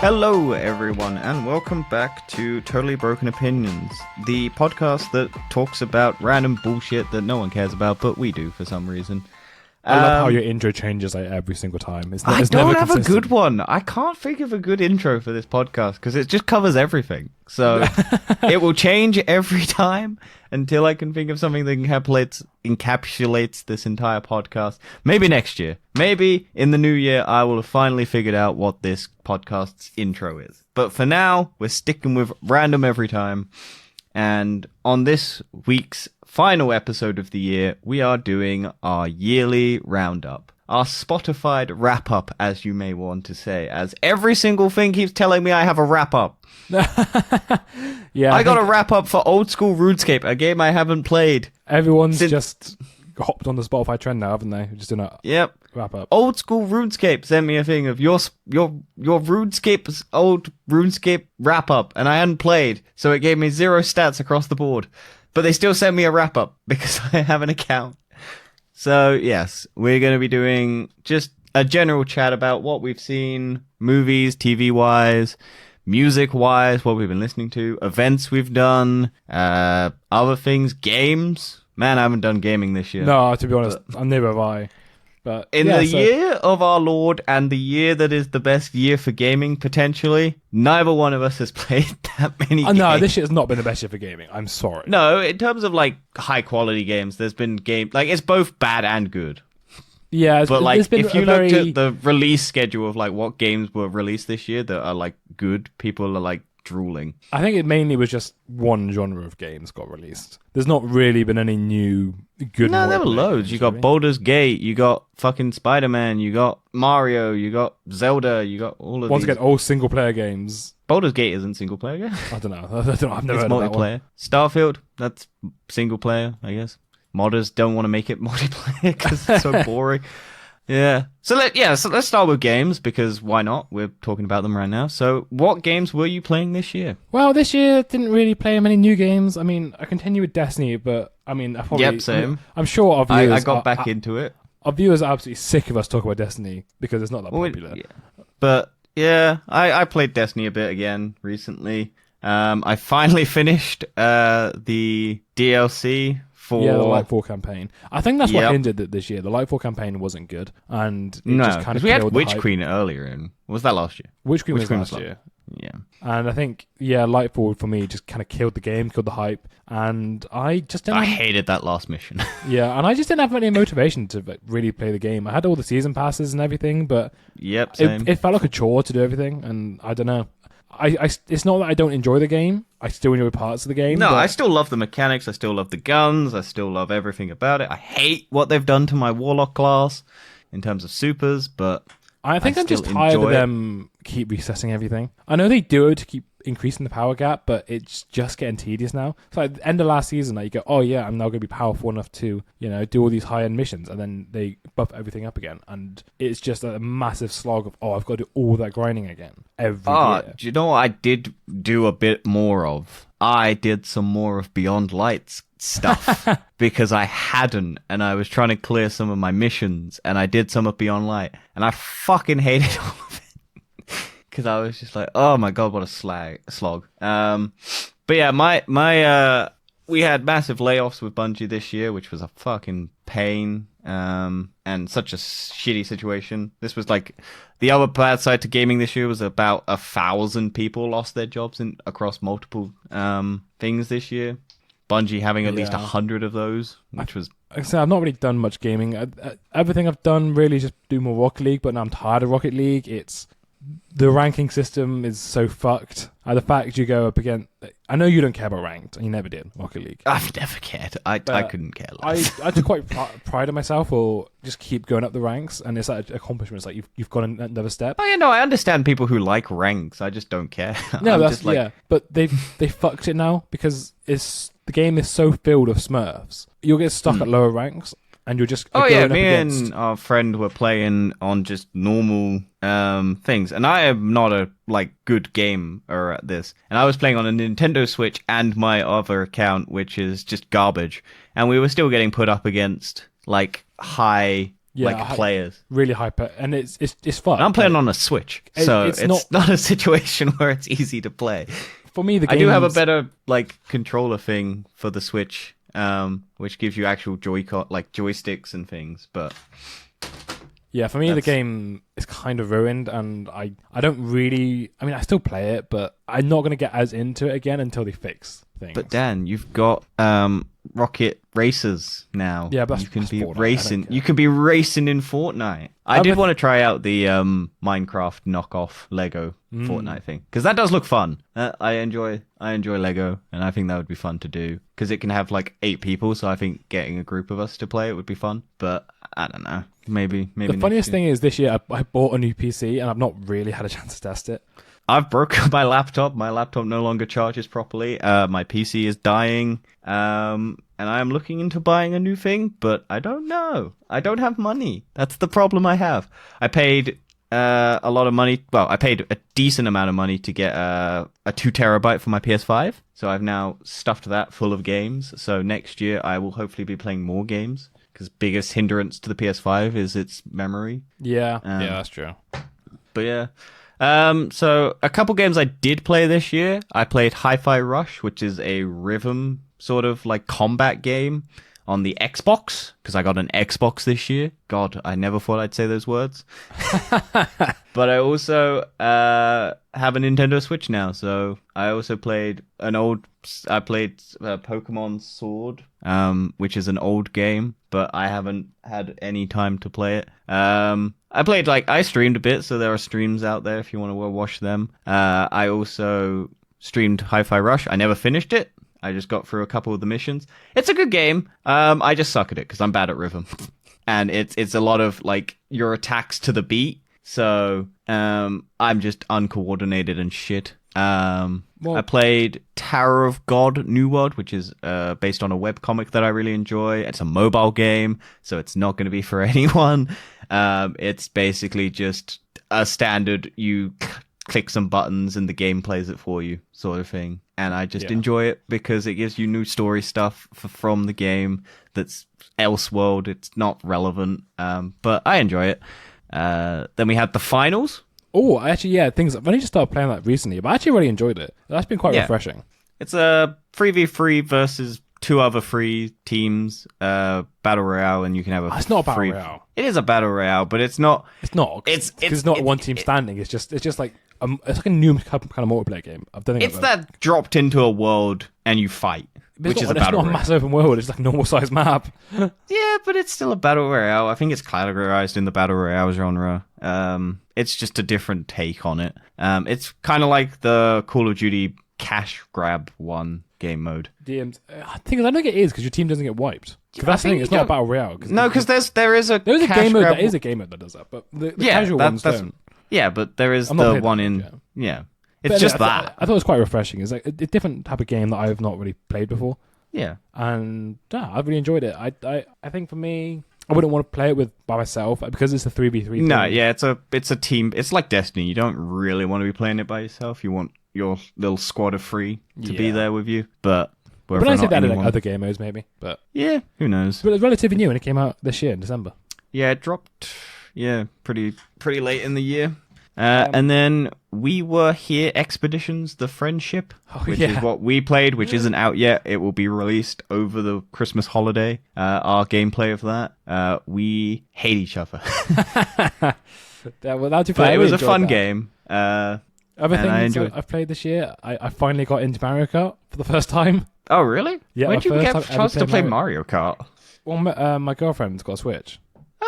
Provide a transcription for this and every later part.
Hello, everyone, and welcome back to Totally Broken Opinions, the podcast that talks about random bullshit that no one cares about, but we do for some reason. I love how your intro changes like every single time. I don't have a good one. I can't think of a good intro for this podcast because it just covers everything. So it will change every time until I can think of something that encapsulates this entire podcast. Maybe next year. Maybe in the new year I will have finally figured out what this podcast's intro is. But for now, we're sticking with random every time. And on this week's final episode of the year, we are doing our yearly roundup. Our Spotify wrap-up, as you may want to say, as every single thing keeps telling me I have a wrap-up. Yeah, I got a wrap-up for Old School RuneScape, a game I haven't played. Everyone's just hopped on the Spotify trend now, haven't they? Just doing a wrap-up. Old School RuneScape sent me a thing of your RuneScape's old RuneScape wrap-up, and I hadn't played, so it gave me 0 stats across the board. But they still sent me a wrap-up because I have an account. So, yes, we're going to be doing just a general chat about what we've seen, movies, TV-wise, music-wise, what we've been listening to, events we've done, other things, games. Man, I haven't done gaming this year. No, to be honest, neither have I. But in the year of our Lord and the year that is the best year for gaming, potentially, neither one of us has played that many games. No, this year has not been the best year for gaming. I'm sorry. No, in terms of, like, high-quality games, there's been like, it's both bad and good. Yeah, but, like, if you looked at the release schedule of, like, what games were released this year that are, like, good, people are, like, drooling. I think it mainly was just one genre of games got released. There's not really been any new good. No, there were loads. You got Baldur's Gate, you got fucking Spider-Man, you got Mario, you got Zelda, you got all of Once these. again, all single player games. Baldur's Gate isn't single player game. I don't know. I've never heard multiplayer. of that one. Starfield, that's single player, I guess. Modders don't want to make it multiplayer because it's so boring. Yeah. So let's start with games because why not? We're talking about them right now. So what games were you playing this year? Well, this year didn't really play many new games. I mean, I continue with Destiny, but I mean, same. I'm sure our viewers I got back into it. Our viewers are absolutely sick of us talking about Destiny because it's not that popular. Yeah. But yeah, I played Destiny a bit again recently. I finally finished the DLC. The Lightfall campaign. I think that's what ended it this year. The Lightfall campaign wasn't good, and it just kind of we had killed Witch the hype. Queen earlier, and was that last year? Witch Queen was last year. Yeah, and I think Lightfall for me just kind of killed the game, killed the hype, and I just didn't. I hated that last mission. Yeah, and I just didn't have any motivation to really play the game. I had all the season passes and everything, but same. It felt like a chore to do everything, and I don't know. It's not that I don't enjoy the game. I still enjoy parts of the game. No, I still love the mechanics. I still love the guns. I still love everything about it. I hate what they've done to my Warlock class in terms of supers, but I think I'm just tired of them keep resetting everything. I know they do it to keep increasing the power gap, but it's just getting tedious now. So at the end of last season, you go, oh yeah, I'm now going to be powerful enough to, do all these high-end missions, and then they buff everything up again, and it's just a massive slog of, I've got to do all that grinding again every year. Do you know what I did do a bit more of? I did some more of Beyond Lights stuff because I hadn't, and I was trying to clear some of my missions, and I did some of Beyond Light, and I fucking hated all of it. Because I was just like, oh my god, what a slog. But yeah, we had massive layoffs with Bungie this year, which was a fucking pain, and such a shitty situation. This was like, the other bad side to gaming this year was about 1,000 people lost their jobs across multiple things this year. Bungie having at least 100 of those, which was... Like I said, I've not really done much gaming. Everything I've done really just do more Rocket League, but now I'm tired of Rocket League. The ranking system is so fucked. The fact you go up against... I know you don't care about ranked, and you never did, Rocket League. I've never cared. I couldn't care less. I took quite pride in myself, or just keep going up the ranks, and it's like accomplishment. It's like you've gone another step. Oh yeah, no, I understand people who like ranks. I just don't care. No, that's just like... But they fucked it now because the game is so filled of Smurfs. You'll get stuck at lower ranks. And you're just me and our friend were playing on just normal things, and I am not a good gamer at this. And I was playing on a Nintendo Switch and my other account, which is just garbage. And we were still getting put up against high players. Really hyper, and it's fun. I'm playing on a Switch, so it's not a situation where it's easy to play. For me, I do have a better controller thing for the Switch, which gives you actual joysticks and things, but. Yeah, for me, the game is kind of ruined, and I don't really... I mean, I still play it, but I'm not going to get as into it again until they fix things. But Dan, you've got Rocket Racers now. Yeah, but you can be Fortnite, racing. You can be racing in Fortnite. I did want to try out the Minecraft knockoff Lego Fortnite thing, because that does look fun. I enjoy Lego, and I think that would be fun to do, because it can have 8 people. So I think getting a group of us to play it would be fun. But I don't know. Maybe. The funniest thing is this year I bought a new PC, and I've not really had a chance to test it. I've broken my laptop. My laptop no longer charges properly. My PC is dying. And I am looking into buying a new thing, but I don't know. I don't have money. That's the problem I have. I paid a lot of money. Well, I paid a decent amount of money to get a 2 terabyte for my PS5. So I've now stuffed that full of games. So next year I will hopefully be playing more games, because biggest hindrance to the PS5 is its memory. Yeah, that's true. But yeah. So a couple games I did play this year. I played Hi-Fi Rush, which is a rhythm sort of combat game on the Xbox, because I got an Xbox this year. God, I never thought I'd say those words. But I also have a Nintendo Switch now, so I also played Pokemon Sword, which is an old game, but I haven't had any time to play it. I streamed a bit, so there are streams out there if you want to watch them. I also streamed Hi-Fi Rush. I never finished it. I just got through a couple of the missions. It's a good game. I just suck at it because I'm bad at rhythm. And it's a lot of your attacks to the beat. So I'm just uncoordinated and shit. I played Tower of God New World, which is based on a webcomic that I really enjoy. It's a mobile game, so it's not going to be for anyone. It's basically just a standard, you click some buttons and the game plays it for you sort of thing. And I just enjoy it because it gives you new story stuff from the game that's Elseworld. It's not relevant, but I enjoy it. Then we had the finals. Oh, actually, I've only just started playing that recently, but I actually really enjoyed it. That's been quite refreshing. It's a 3v3 versus 2 other free teams, battle royale, and you can have a. It's not a battle royale. It is a battle royale, but it's not. It's not. It's not one team standing. It's just like it's like a new kind of multiplayer game. It's that dropped into a world and you fight. Which is a battle royale. It's not a massive open world. It's like a normal sized map. Yeah, but it's still a battle royale. I think it's categorized in the battle royale genre. It's just a different take on it. It's kind of like the Call of Duty cash grab one game mode. I don't think it is because your team doesn't get wiped. That's the thing. It's not a battle royale. No, because there is a game mode. There is a game mode that does that, but the casual ones don't. Yeah, but there is the one in. Yeah. It's just that. I thought it was quite refreshing. It's like a different type of game that I've not really played before. Yeah. And I've really enjoyed it. I think for me, I wouldn't want to play it by myself because it's a 3v3 No, yeah, it's a team. It's like Destiny. You don't really want to be playing it by yourself. You want your little squad of 3 to be there with you. But I say that in other game modes maybe. But yeah, who knows? But it's relatively new and it came out this year in December. Yeah, it dropped. Yeah, pretty late in the year. And then We Were Here Expeditions, The Friendship, which is what we played, which isn't out yet. It will be released over the Christmas holiday. Our gameplay of that. We hate each other. But it was a fun game. Other things I've played this year, I finally got into Mario Kart for the first time. Oh, really? Yeah. When did you get a chance to play Mario Kart? Well, my girlfriend's got a Switch.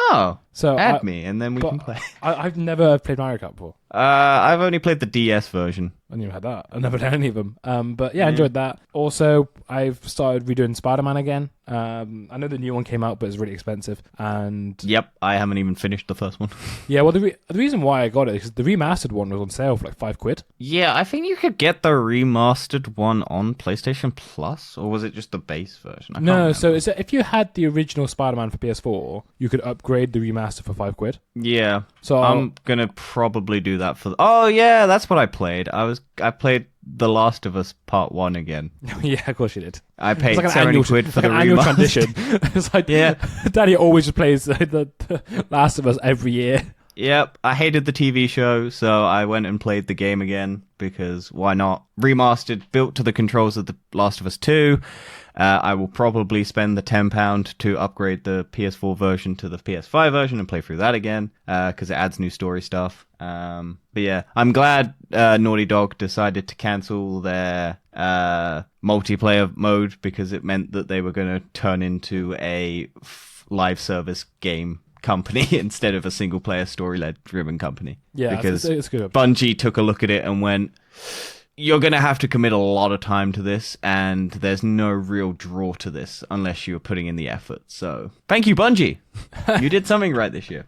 Oh, so add me and then we can play. I've never played Mario Kart before. I've only played the DS version. I never had that. I've never done any of them. But yeah, I enjoyed that. Also, I've started redoing Spider-Man again. I know the new one came out, but it's really expensive. And yep, I haven't even finished the first one. Yeah, well, the reason why I got it is the remastered one was on sale for like £5. Yeah, I think you could get the remastered one on PlayStation Plus, or was it just the base version? No, so if you had the original Spider-Man for PS4, you could upgrade the remaster for £5. Yeah, so I'm gonna probably do that for. Oh yeah, that's what I played. I played The Last of Us Part 1 again. Yeah, of course you did. I paid It's like an 70 annual, quid for the annual remaster. transition. It's like, Yeah. Daddy always just plays the Last of Us every year. Yep, I hated the TV show, so I went and played the game again, because why not? Remastered, built to the controls of The Last of Us 2. I will probably spend the £10 to upgrade the PS4 version to the PS5 version and play through that again, because it adds new story stuff. But yeah, I'm glad Naughty Dog decided to cancel their multiplayer mode, because it meant that they were going to turn into a live service game company instead of a single player story-led driven company. Yeah, because it's good. Bungie took a look at it and went, you're going to have to commit a lot of time to this, and there's no real draw to this unless you're putting in the effort. So thank you, Bungie. You did something right this year.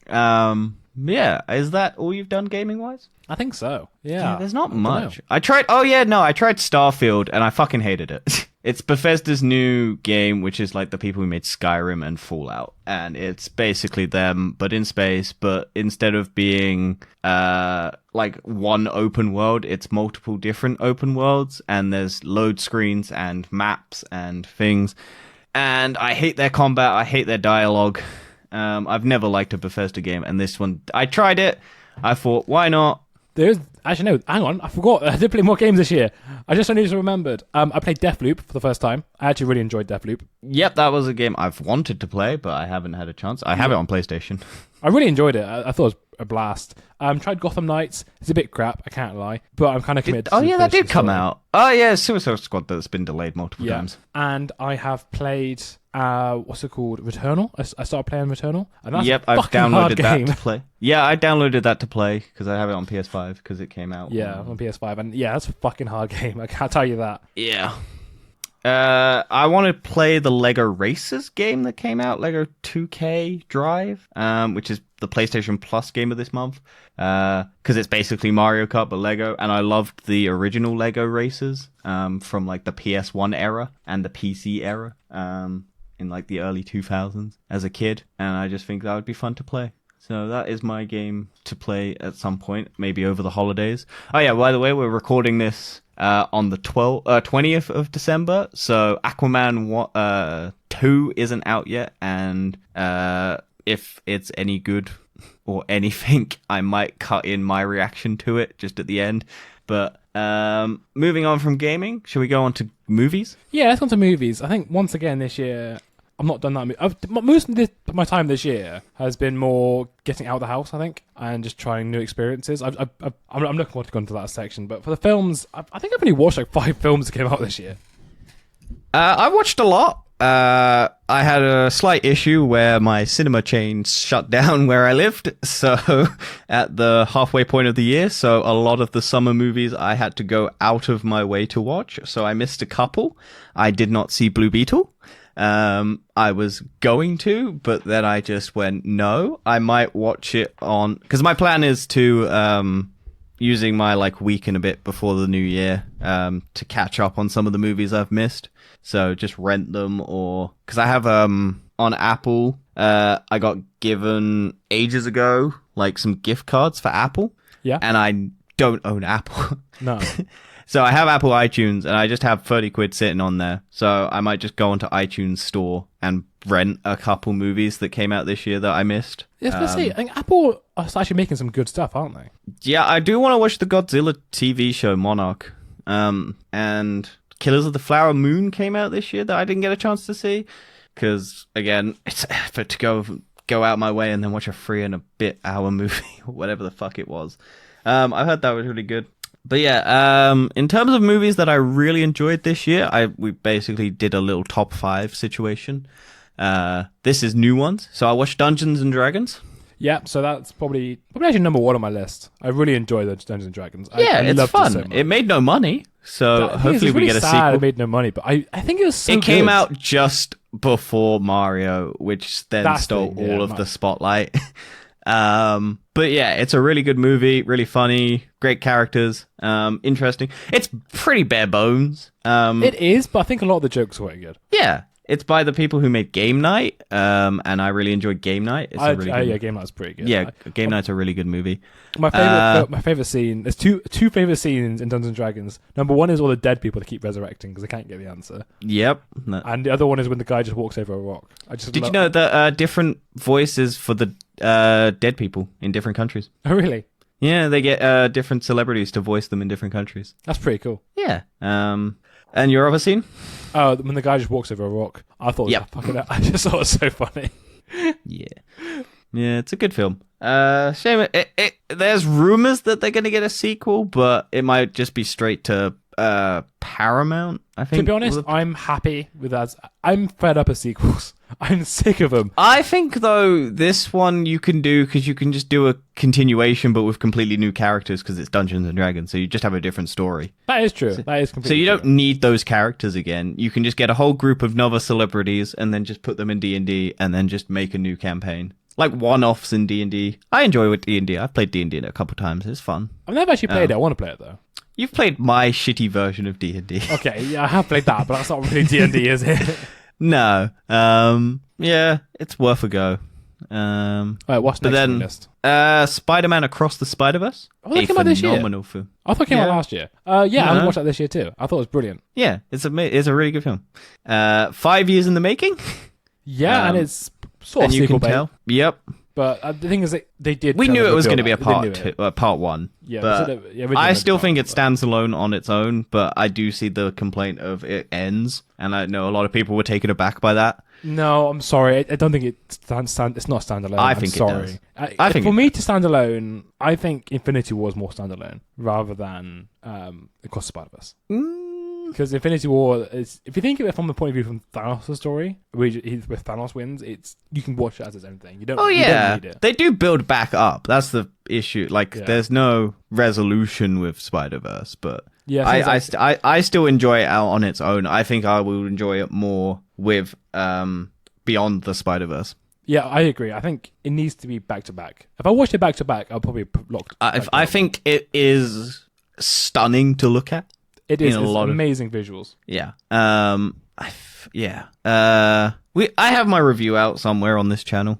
Yeah, is that all you've done gaming wise? I think so. Yeah. There's not much. I tried Starfield and I fucking hated it. It's Bethesda's new game, which is like the people who made Skyrim and Fallout, and it's basically them but in space, but instead of being like one open world, it's multiple different open worlds, and there's load screens and maps and things. And I hate their combat, I hate their dialogue. I've never liked a Bethesda game, and this one, I tried it. I thought, why not? There's actually no. Hang on, I forgot. I did play more games this year. I just only just remembered. I played Deathloop for the first time. I actually really enjoyed Deathloop. Yep, that was a game I've wanted to play, but I haven't had a chance. I have it on PlayStation. I really enjoyed it. I thought it was a blast. Tried Gotham Knights. It's a bit crap, I can't lie, but I'm kind of committed. Oh yeah, that did come out. Oh yeah, Suicide Squad that's been delayed multiple times. And I have played. What's it called? Returnal. I started playing Returnal, and that's Yep, a I've fucking downloaded hard game. that to play. Yeah, I downloaded that to play because I have it on PS5 because it came out. Yeah, on PS5, and yeah, that's a fucking hard game. I can't tell you that. Yeah. I want to play the Lego Racers game that came out, Lego 2K Drive, which is the PlayStation Plus game of this month, because it's basically Mario Kart but Lego, and I loved the original Lego Racers from like the PS1 era and the PC era in like the early 2000s as a kid, and I just think that would be fun to play. So that is my game to play at some point, maybe over the holidays. Oh yeah, by the way, we're recording this on the 20th of December, so Aquaman 2 isn't out yet, and if it's any good or anything, I might cut in my reaction to it just at the end. But moving on from gaming, shall we go on to movies? Yeah, let's go on to movies. I think once again this year, I've not done that. Most of my time this year has been more getting out of the house, I think, and just trying new experiences. I'm looking forward to go into that section. But for the films, I think I've only watched like 5 films that came out this year. I watched a lot. I had a slight issue where my cinema chain shut down where I lived, so at the halfway point of the year, so a lot of the summer movies I had to go out of my way to watch, so I missed a couple. I did not see Blue Beetle. I was going to, but then I just went, no, I might watch it on, because my plan is to, using my like week and a bit before the new year, to catch up on some of the movies I've missed. So just rent them, or, because I have, on Apple, I got given ages ago, like some gift cards for Apple. Yeah. And I don't own Apple. No. So I have Apple iTunes, and I just have 30 quid sitting on there. So I might just go onto iTunes store and rent a couple movies that came out this year that I missed. Yeah, let's see. I think Apple are actually making some good stuff, aren't they? Yeah, I do want to watch the Godzilla TV show Monarch. And Killers of the Flower Moon came out this year that I didn't get a chance to see. Because, again, it's effort to go out my way and then watch a 3-and-a-bit hour movie, or whatever the fuck it was. I heard that was really good. But yeah, in terms of movies that I really enjoyed this year, we basically did a little top 5 situation. This is new ones. So I watched Dungeons and Dragons. Yeah, so that's probably actually number 1 on my list. I really enjoy the Dungeons and Dragons. Yeah, I it's loved fun. It, so much. It made no money, so hopefully we get a sequel. It made no money, but I think it was so It came good. out just before Mario, which then stole all of the spotlight. But yeah, it's a really good movie, really funny, great characters, interesting. It's pretty bare bones. It is, but I think a lot of the jokes are quite good. Yeah, It's by the people who made Game Night, and I really enjoyed Game Night. It's a really good yeah, Game Night's pretty good. Yeah, Game Night's a really good movie. My favorite scene. There's two favorite scenes in Dungeons and Dragons. Number one is all the dead people that keep resurrecting because they can't get the answer. Yep. And the other one is when the guy just walks over a rock. Did you know that different voices for the dead people in different countries? Oh, really? Yeah, they get different celebrities to voice them in different countries. That's pretty cool. Yeah. And your other scene? Oh, when the guy just walks over a rock. I thought, I just thought it was so funny. Yeah. Yeah, it's a good film. Shame there's rumors that they're going to get a sequel, but it might just be straight to Paramount, I think. To be honest, I'm happy with that. I'm fed up of sequels. I'm sick of them. I think, though, this one you can do because you can just do a continuation, but with completely new characters because it's Dungeons and Dragons, so you just have a different story. That is true. That is completely So you true. don't need those characters again. You can just get a whole group of novel celebrities and then just put them in D&D and then just make a new campaign. Like one-offs in D&D. I enjoy with D&D. I've played D&D a couple times. It's fun. I've never actually played it. I want to play it, though. You've played my shitty version of D&D. Okay, yeah, I have played that, but that's not really D&D, is it? No. Yeah, it's worth a go. Alright, what's next on the list? Spider-Man Across the Spider-Verse. Oh, that came out this year. Phenomenal film. I thought it came out last year. Yeah, I watched that this year too. I thought it was brilliant. Yeah, it's a really good film. 5 years in the making. Yeah, and it's sort of you can sequel tell. Yep. But the thing is, they did. We knew it was going to be a part one. Yeah, but I still think it stands alone on its own. But I do see the complaint of it ends, and I know a lot of people were taken aback by that. No, I'm sorry. I don't think it's not standalone. I think sorry. it does. For me to stand alone, I think Infinity War is more standalone rather than Across the Spider-Verse. Because Infinity War is, if you think of it from the point of view from Thanos' story, where Thanos wins, you can watch it as its own thing. You don't need it. They do build back up. That's the issue. There's no resolution with Spider-Verse, but I still enjoy it out on its own. I think I will enjoy it more with Beyond the Spider-Verse. Yeah, I agree. I think it needs to be back to back. If I watched it back to back, I'll probably lock. I think it is stunning to look at. It is amazing visuals. Yeah. I have my review out somewhere on this channel.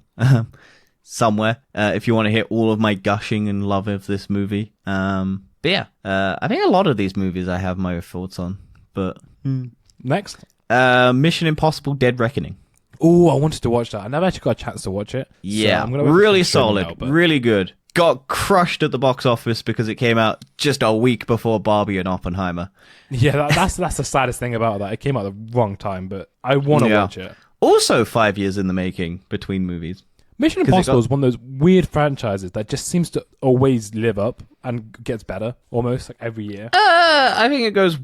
Somewhere. If you want to hear all of my gushing and love of this movie. But yeah. I think a lot of these movies I have my thoughts on. But next. Mission Impossible Dead Reckoning. Oh, I wanted to watch that. I never actually got a chance to watch it. Yeah. So I'm gonna really solid. Really good. Got crushed at the box office because it came out just a week before Barbie and Oppenheimer. Yeah, that's the saddest thing about that. It came out at the wrong time, but I want to watch it. Also 5 years in the making between movies. Mission Impossible is one of those weird franchises that just seems to always live up and gets better almost like every year. I think it goes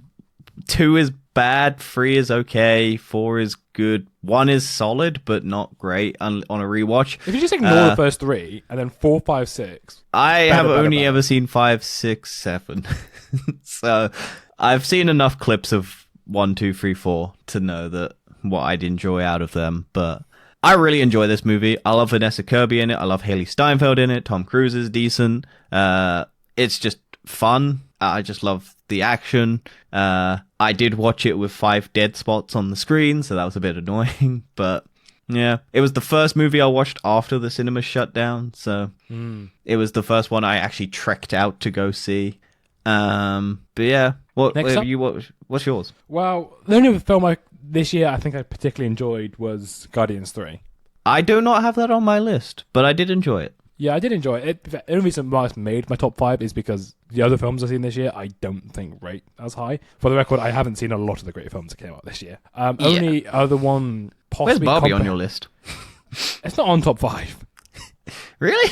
2 is bad, 3 is okay, 4 is good, 1 is solid but not great on a rewatch. If you just ignore the first 3 and then 4, 5, 6. I have only ever seen 5, 6, 7. So I've seen enough clips of 1, 2, 3, 4 to know that what I'd enjoy out of them, but I really enjoy this movie. I love Vanessa Kirby in it. I love Haley Steinfeld in it. Tom Cruise is decent. It's just fun. I just love the action. I did watch it with 5 dead spots on the screen, so that was a bit annoying. But yeah, it was the first movie I watched after the cinema shut down, so it was the first one I actually trekked out to go see. But yeah, what's yours? Well, the only film this year I think I particularly enjoyed was Guardians 3. I do not have that on my list, but I did enjoy it. Yeah, I did enjoy it. The only reason why it's made my top 5 is because the other films I've seen this year I don't think rate as high. For the record, I haven't seen a lot of the great films that came out this year. Only other one possibly... Where's Barbie on your list? It's not on top 5. Really?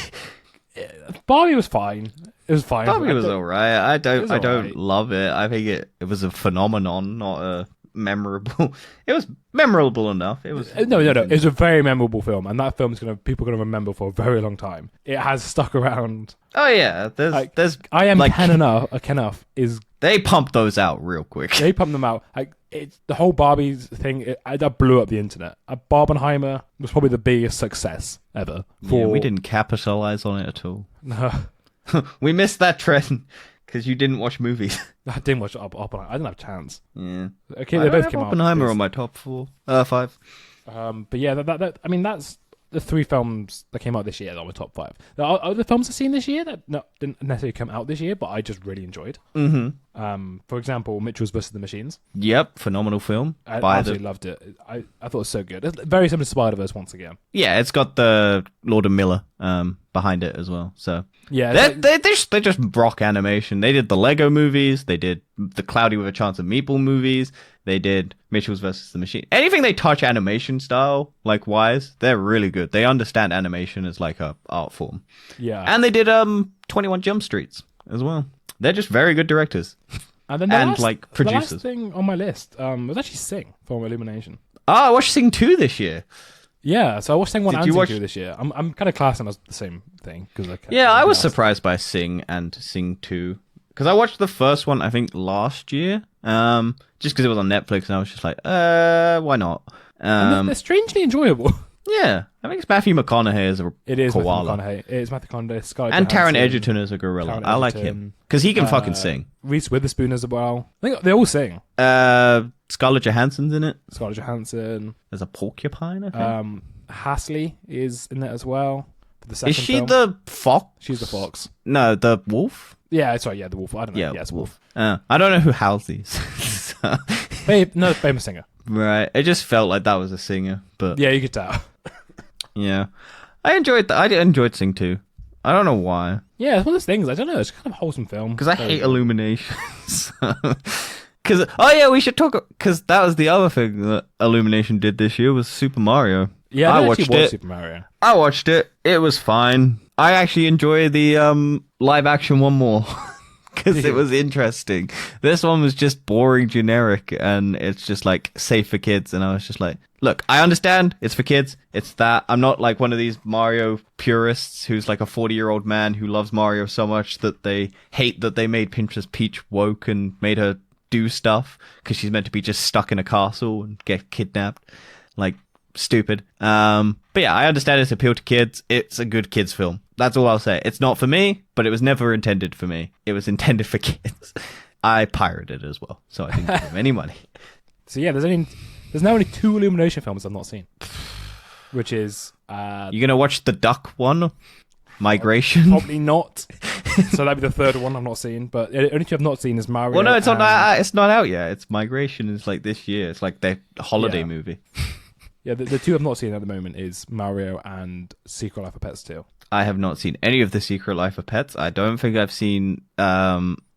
Barbie was fine. It was fine. Barbie was alright. I don't love it. I think it was a phenomenon, not a memorable. It was memorable enough. It was no. It was a very memorable film, and that film's people are gonna remember for a very long time. It has stuck around. Oh yeah, there's. I Am Ken Enough is. They pumped those out real quick. They pumped them out. It's the whole Barbie's thing. That blew up the internet. Barbenheimer was probably the biggest success ever. We didn't capitalize on it at all. No. We missed that trend. because you didn't watch movies. I didn't watch Oppenheimer. I didn't have a chance. Yeah. Okay, I they don't both have came out. Oppenheimer on my top 5. But yeah, I mean, that's the 3 films that came out this year that were top 5. There are other films I've seen this year that didn't necessarily come out this year, but I just really enjoyed. For example, Mitchell's vs. the Machines. Yep, phenomenal film. I absolutely loved it. I thought it was so good. It's very similar to Spider-Verse once again. Yeah, it's got the Lord and Miller behind it as well. So yeah, they just rock animation. They did the Lego movies. They did the Cloudy with a Chance of Meatball movies. They did Mitchell's vs. the Machine. Anything they touch animation style, like wise, they're really good. They understand animation as like a art form. Yeah. And they did 21 Jump Streets as well. They're just very good directors. And then producers. The last thing on my list was actually Sing from Illumination. Oh, I watched Sing 2 this year. Yeah, so I watched Sing 1 and Sing 2 this year. I'm kind of classing them as the same thing. I was surprised by Sing and Sing 2. Because I watched the first one, I think, last year. Just because it was on Netflix, and I was just like, why not? And they're strangely enjoyable. Yeah, I think it's Matthew McConaughey as a koala. It is Matthew McConaughey, Scarlett and Johansson, Taron Egerton as a gorilla. I like him because he can fucking sing. Reese Witherspoon as well. I think they all sing. Scarlett Johansson's in it. Scarlett Johansson. There's a porcupine, I think. Hasley is in it as well. For the second is she film. the fox? She's the fox. No, the wolf. Yeah, sorry, the wolf. I don't know. Yeah, it's wolf. I don't know who Halsey is. No, famous singer. Right. It just felt like that was a singer, but yeah, you could tell. Yeah, I enjoyed that. I enjoyed Sing 2. I don't know why. Yeah, it's one of those things. I don't know. It's kind of a wholesome film. Because I hate Illumination. We should talk. Because that was the other thing that Illumination did this year was Super Mario. Yeah, I watched it. Super Mario. I watched it. It was fine. I actually enjoy the live action one more. Because it was interesting. This one was just boring, generic, and it's just like safe for kids. And I was just like, look, I understand it's for kids. It's that. I'm not like one of these Mario purists who's like a 40-year-old man who loves Mario so much that they hate that they made Princess Peach woke and made her do stuff because she's meant to be just stuck in a castle and get kidnapped. Like, stupid. But yeah, I understand its appeal to kids. It's a good kids film. That's all I'll say. It's not for me, but it was never intended for me. It was intended for kids. I pirated it as well, so I didn't give them any money. So yeah, there's now only 2 Illumination films I've not seen, which is you're gonna watch the duck one, Migration? Probably not. So that'd be the third one I've not seen. But the only 2 I've not seen is Mario. Well, no, it's not. It's not out yet. It's Migration is like this year. It's like their holiday movie. Yeah, the 2 I've not seen at the moment is Mario and Secret Life of Pets 2. I have not seen any of the Secret Life of Pets. I don't think I've seen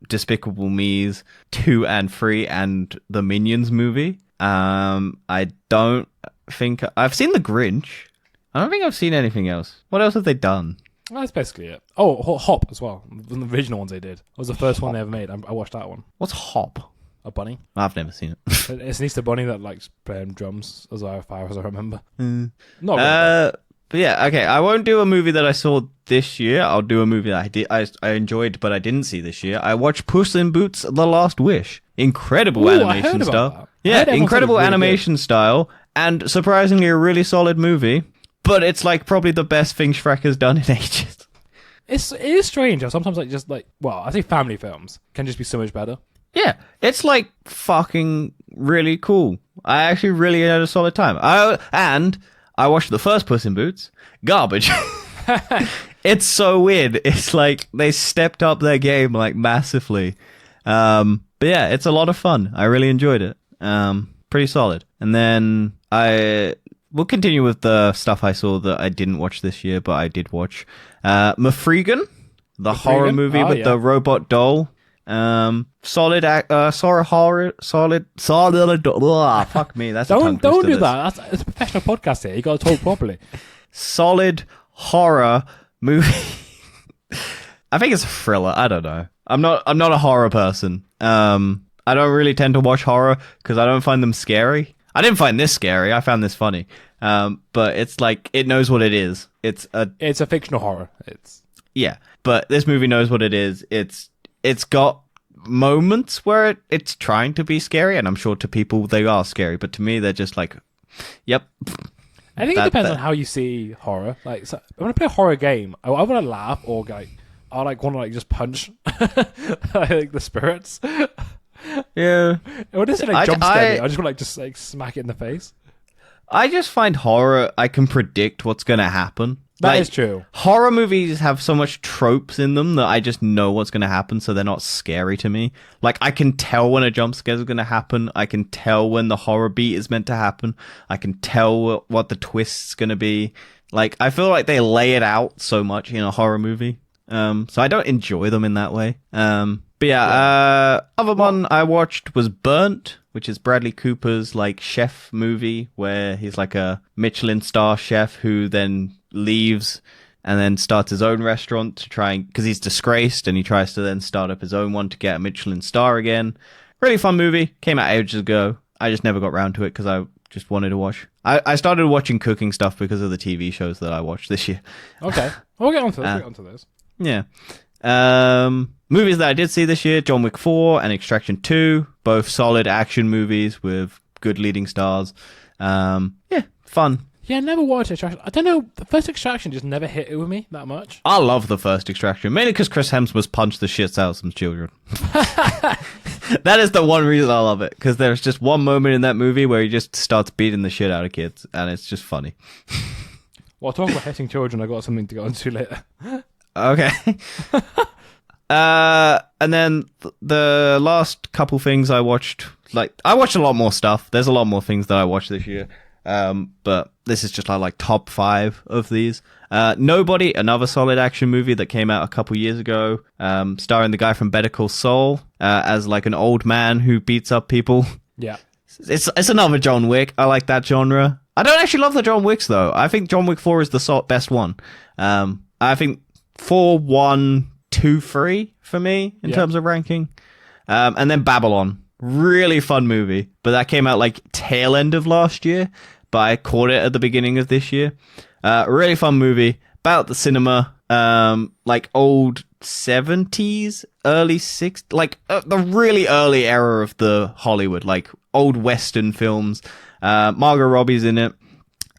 Despicable Me's 2 and 3 and the Minions movie. I don't think I've seen The Grinch. I don't think I've seen anything else. What else have they done? Well, that's basically it. Oh, Hop as well. One of the original ones they did. It was the first one they ever made. I watched that one. What's Hop? A bunny. I've never seen it. It's an Easter bunny that likes playing drums, as far as I remember. Not really. But yeah, okay. I won't do a movie that I saw this year. I'll do a movie that I enjoyed, but I didn't see this year. I watched Puss in Boots: The Last Wish. Incredible animation style. Yeah, incredible animation style, and surprisingly a really solid movie. But it's like probably the best thing Shrek has done in ages. It is strange how sometimes I say family films can just be so much better. Yeah, it's like fucking really cool. I actually really had a solid time. I watched the first Puss in Boots. Garbage. It's so weird. It's like they stepped up their game like massively. But yeah, it's a lot of fun. I really enjoyed it. Pretty solid. And then we'll continue with the stuff I saw that I didn't watch this year, but I did watch. Mafregan, the horror movie with the robot doll. Solid. Fuck me. That's don't do that. It's a professional podcast here. You got to talk properly. Solid horror movie. I think it's a thriller. I don't know. I'm not a horror person. I don't really tend to watch horror because I don't find them scary. I didn't find this scary. I found this funny. But it's like it knows what it is. It's a fictional horror. Yeah, but this movie knows what it is. It's got moments where it's trying to be scary, and I'm sure to people they are scary, but to me they're just like, yep. I think it depends on how you see horror. Like, so when I play a horror game, I want to laugh or I like want to like just punch like the spirits. Yeah. What is it like jump scare me? I just want to like just like smack it in the face. I just find horror, I can predict what's going to happen. That is true. Horror movies have so much tropes in them that I just know what's going to happen, so they're not scary to me. Like, I can tell when a jump scare is going to happen. I can tell when the horror beat is meant to happen. I can tell what the twist's going to be. Like, I feel like they lay it out so much in a horror movie. So I don't enjoy them in that way. But yeah, other one I watched was Burnt, which is Bradley Cooper's like chef movie where he's like a Michelin star chef who then leaves and then starts his own restaurant to try and, because he's disgraced, and he tries to then start up his own one to get a Michelin star again. Really fun movie. Came out ages ago. I just never got round to it because I just wanted to watch. I started watching cooking stuff because of the TV shows that I watched this year. Okay. We'll get onto this. Yeah. Movies that I did see this year, John Wick 4 and Extraction 2, both solid action movies with good leading stars. Yeah, fun. Yeah, I never watched Extraction. I don't know, the first Extraction just never hit it with me that much. I love the first Extraction, mainly because Chris Hemsworth punched the shit out of some children. That is the one reason I love it, because there's just one moment in that movie where he just starts beating the shit out of kids, and it's just funny. Well, talking about hitting children, I got something to go into later. Okay. And then the last couple things I watched, like, I watched a lot more stuff. There's a lot more things that I watched this year. But this is just like top 5 of these. Nobody, another solid action movie that came out a couple years ago, starring the guy from Better Call Saul, as like an old man who beats up people. Yeah. It's another John Wick. I like that genre. I don't actually love the John Wicks though. I think John Wick 4 is the best one. I think 4, 1, 2, 3 for me in terms of ranking. And then Babylon. Really fun movie. But that came out like tail end of last year. But I caught it at the beginning of this year. Really fun movie. About the cinema. Like old 70s, early 60s. Like the really early era of the Hollywood. Like old Western films. Margot Robbie's in it.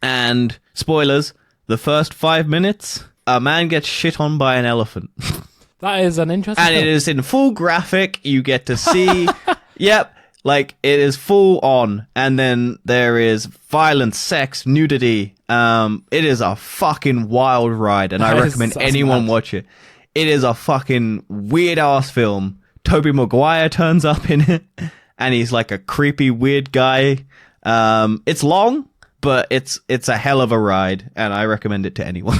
And spoilers. The first 5 minutes, a man gets shit on by an elephant. That is an interesting And film. it is in full graphic. You get to see... Yep. Like, it is full on. And then there is violence, sex, nudity. It is a fucking wild ride. And I recommend anyone watch it. It is a fucking weird-ass film. Tobey Maguire turns up in it. And he's like a creepy, weird guy. It's long, but it's a hell of a ride. And I recommend it to anyone.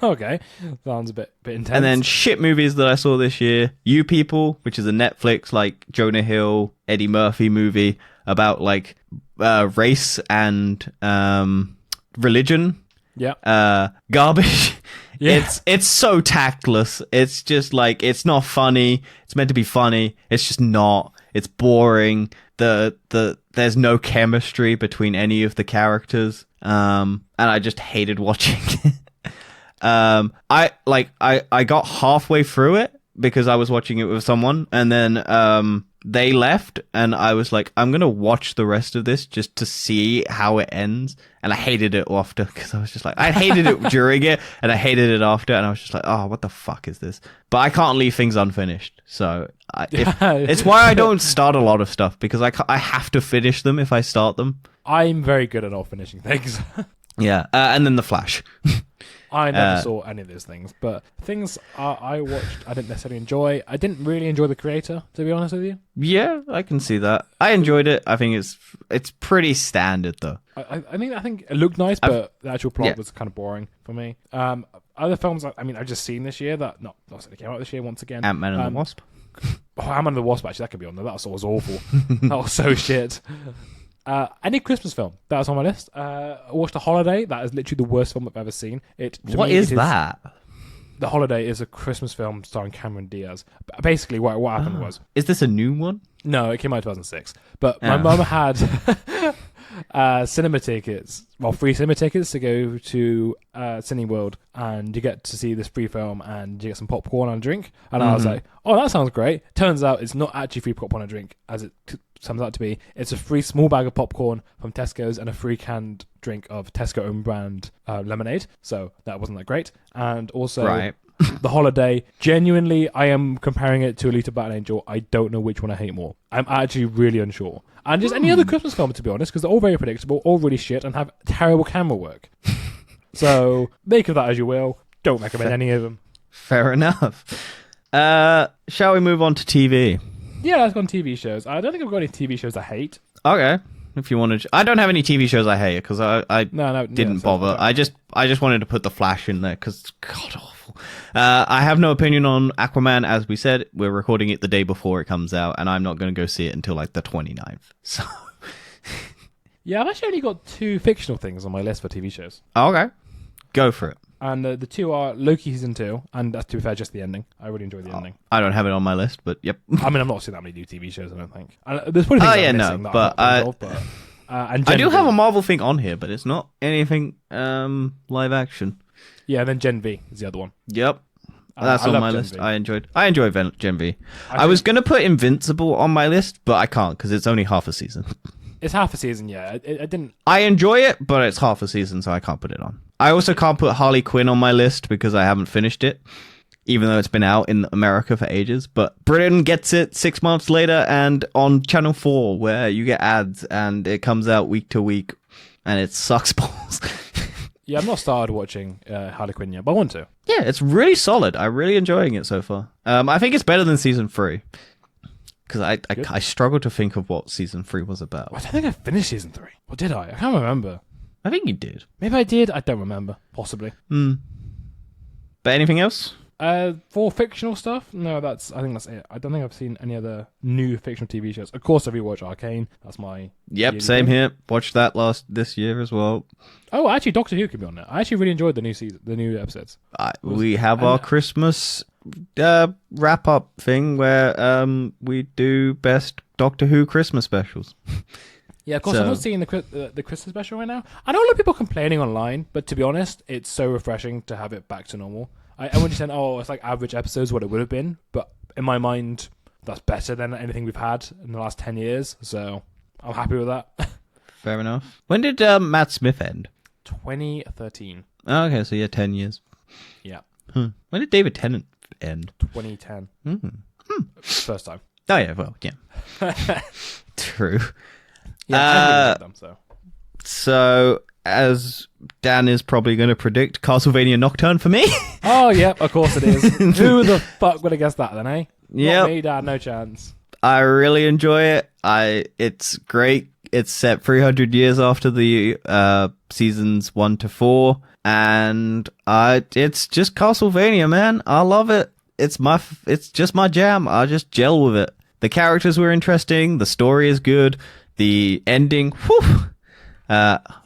Okay. Sounds a bit intense. And then shit movies that I saw this year. You People, which is a Netflix, like, Jonah Hill, Eddie Murphy movie about, like, race and religion. Yeah. Garbage. Yeah. It's so tactless. It's just, like, it's not funny. It's meant to be funny. It's just not. It's boring. There's no chemistry between any of the characters. And I just hated watching it. I got halfway through it because I was watching it with someone, and then they left, and I was like, I'm gonna watch the rest of this just to see how it ends. And I hated it after, because I was just like, I hated it during it, and I hated it after, and I was just like, oh, what the fuck is this? But I can't leave things unfinished, so it's why I don't start a lot of stuff, because I have to finish them if I start them. I'm very good at not finishing things. Yeah, and then The Flash. I never saw any of those things, but things I watched, I didn't necessarily enjoy. I didn't really enjoy The Creator, to be honest with you. Yeah, I can see that. I enjoyed it. I think it's pretty standard though. I think it looked nice, but the actual plot was kind of boring for me. Other films, I've just seen this year that not necessarily came out this year once again. Ant-Man and the Wasp. Oh, Ant-Man and the Wasp, actually, that could be on there. That was awful. That was so shit. Any Christmas film that was on my list. I watched The Holiday. That is literally the worst film I've ever seen. What is that? The Holiday is a Christmas film starring Cameron Diaz. Basically, what happened was... Is this a new one? No, it came out in 2006. But my mum had cinema tickets, free cinema tickets to go to Cineworld, and you get to see this free film, and you get some popcorn and a drink. And I was like, oh, that sounds great. Turns out it's not actually free popcorn and a drink, as it turns out to be. It's a free small bag of popcorn from Tesco's and a free canned drink of Tesco own brand lemonade. So that wasn't that great. And also, The Holiday. Genuinely, I am comparing it to Alita Battle Angel. I don't know which one I hate more. I'm actually really unsure. And just any other Christmas film, to be honest, because they're all very predictable, all really shit, and have terrible camera work. So, make of that as you will. Don't recommend any of them. Fair enough. Shall we move on to TV? Yeah, let's go on TV shows. I don't think I've got any TV shows I hate. Okay. If you wanted, I don't have any TV shows I hate because I didn't bother. I just wanted to put The Flash in there because god awful. I have no opinion on Aquaman, as we said. We're recording it the day before it comes out, and I'm not going to go see it until like the 29th. So yeah, I've actually only got 2 fictional things on my list for TV shows. Okay, go for it. And the 2 are Loki season 2, and that's, to be fair, just the ending. I really enjoyed the ending. I don't have it on my list, but yep. I mean, I'm not seeing that many new TV shows, I don't think. And there's probably things I'm missing but and I do have a Marvel thing on here, but it's not anything live action. Yeah, and then Gen V is the other one. Yep. That's on my Gen list. V. I enjoy Gen V. I was going to put Invincible on my list, but I can't because it's only half a season. It's half a season, yeah. I didn't... I enjoy it, but it's half a season, so I can't put it on. I also can't put Harley Quinn on my list because I haven't finished it, even though it's been out in America for ages. But Britain gets it 6 months later and on Channel 4, where you get ads, and it comes out week to week, and it sucks balls. Yeah, I've not started watching Harley Quinn yet, but I want to. Yeah, it's really solid. I'm really enjoying it so far. I think it's better than season 3. Because I struggle to think of what season 3 was about. I don't think I finished season 3. Or did I? I can't remember. I think you did. Maybe I did. I don't remember. Possibly. But anything else? For fictional stuff, no. I think that's it. I don't think I've seen any other new fictional TV shows. Of course, I rewatch Arcane. That's my. Yep, same here. Watched that this year as well. Oh, actually, Doctor Who could be on there. I actually really enjoyed the new episodes. We have our Christmas wrap up thing where we do best Doctor Who Christmas specials. Yeah, of course. I'm not seeing the Christmas special right now. I know a lot of people complaining online, but to be honest, it's so refreshing to have it back to normal. Everyone just said, "Oh, it's like average episodes, what it would have been," but in my mind, that's better than anything we've had in the last 10 years. So I'm happy with that. Fair enough. When did Matt Smith end? 2013. Oh, okay, so 10 years. Yeah. When did David Tennant end? 2010. First time. Oh yeah, well, yeah. True. Yeah, So, as Dan is probably going to predict, Castlevania Nocturne for me. Oh, yep, of course it is. Who the fuck would have guessed that then, eh? Yeah. Not me, Dad, no chance. I really enjoy it. It's great. It's set 300 years after the seasons 1 to 4, and it's just Castlevania, man. I love it. It's just my jam. I just gel with it. The characters were interesting. The story is good. The ending, whew.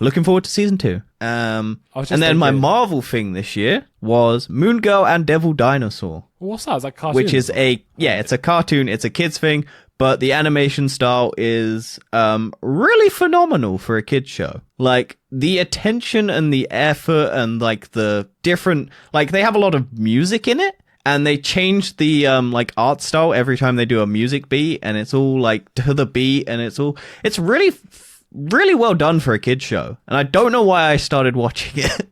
Looking forward to season 2. And then my Marvel thing this year was Moon Girl and Devil Dinosaur. What's that? Is that cartoon? Which is it's a cartoon. It's a kids thing, but the animation style is really phenomenal for a kids show. Like the attention and the effort and like the different, like they have a lot of music in it. And they change the art style every time they do a music beat, and it's all like to the beat, and it's really, really well done for a kid's show. And I don't know why I started watching it,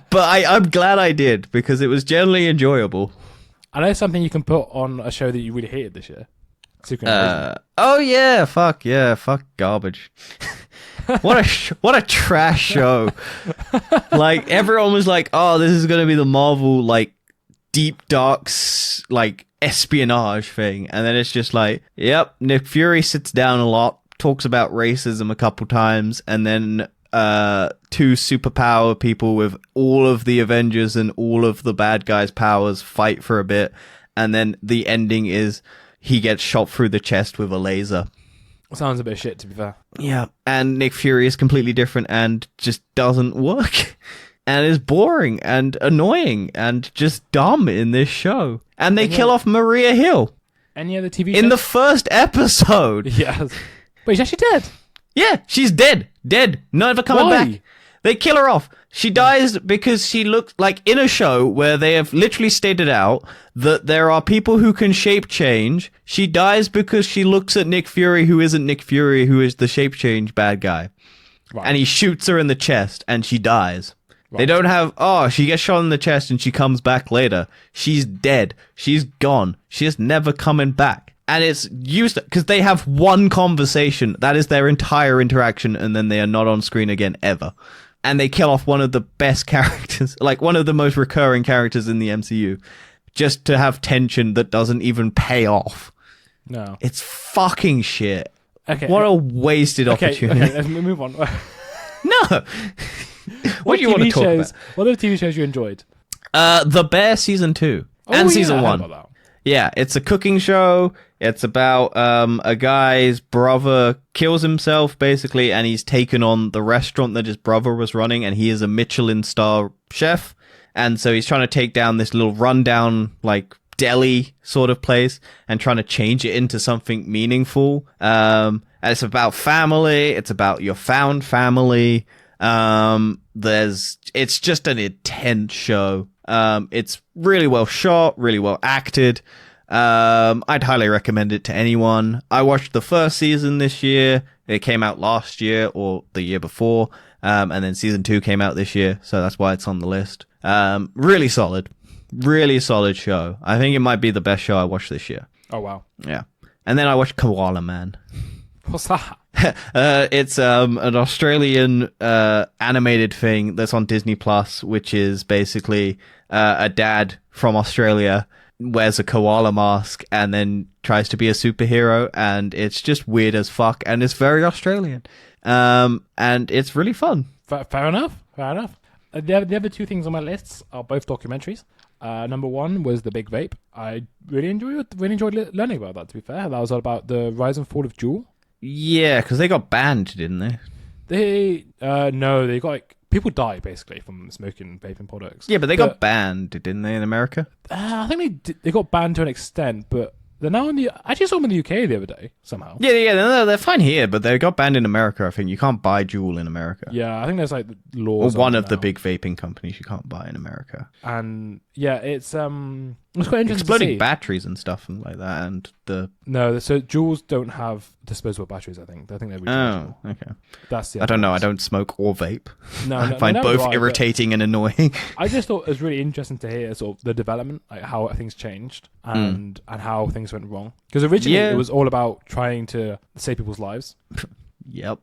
but I'm glad I did because it was generally enjoyable. I know something you can put on a show that you really hated this year. Fuck garbage. What a trash show. Like everyone was like, oh, this is gonna be the Marvel like deep dark like espionage thing, and then it's just like, yep, Nick Fury sits down a lot, talks about racism a couple times, and then 2 superpower people with all of the Avengers and all of the bad guys' powers fight for a bit, and then the ending is he gets shot through the chest with a laser. Sounds a bit shit, to be fair. Yeah, and Nick Fury is completely different and just doesn't work. And is boring and annoying and just dumb in this show. And they kill off Maria Hill. Any other TV in the first episode. Yes. But she's actually dead. Yeah, she's dead. Dead. Never coming back. They kill her off. She dies because she looks like in a show where they have literally stated out that there are people who can shape change. She dies because she looks at Nick Fury, who isn't Nick Fury, who is the shape change bad guy. Right. And he shoots her in the chest and she dies. They don't have, she gets shot in the chest and she comes back later. She's dead. She's gone. She is never coming back. And it's used because they have one conversation. That is their entire interaction. And then they are not on screen again ever. And they kill off one of the best characters, like one of the most recurring characters in the MCU, just to have tension that doesn't even pay off. No. It's fucking shit. Okay. What a wasted opportunity. Okay, let's move on. No. What do you want to talk about? What are the TV shows you enjoyed? The Bear season 2 and season 1. Yeah, it's a cooking show. It's about a guy's brother kills himself, basically, and he's taken on the restaurant that his brother was running, and he is a Michelin star chef. And so he's trying to take down this little rundown, like, deli sort of place and trying to change it into something meaningful. And it's about family. It's about your found family. It's just an intense show. It's really well shot, really well acted. I'd highly recommend it to anyone. I watched the first season this year. It came out last year or the year before. And then season 2 came out this year. So that's why it's on the list. Really solid show. I think it might be the best show I watched this year. Oh, wow. Yeah. And then I watched Koala Man. What's that? It's an Australian animated thing that's on Disney Plus, which is basically a dad from Australia wears a koala mask and then tries to be a superhero, and it's just weird as fuck, and it's very Australian, and it's really fun. Fair enough. The other two things on my lists are both documentaries. Number one was The Big Vape. I really enjoyed learning about that, to be fair. That was all about the rise and fall of Juul. Yeah, because they got banned, didn't they? No, they got, like, people die, basically, from smoking vaping products. Yeah, but they got banned, didn't they, in America? I think they got banned to an extent, but they're now I actually saw them in the UK the other day, somehow. Yeah, no, they're fine here, but they got banned in America, I think. You can't buy Juul in America. Yeah, I think there's, like, laws. Or one of the big vaping companies you can't buy in America. And, yeah, it's quite interesting exploding to see. Batteries and stuff and like that, and No, so Juuls don't have disposable batteries, I think. I think they're rechargeable. Oh, okay. That's the I don't know. I don't smoke or vape. No, I find both irritating and annoying. I just thought it was really interesting to hear sort of the development, like how things changed and how things went wrong. Because originally it was all about trying to save people's lives. Yep.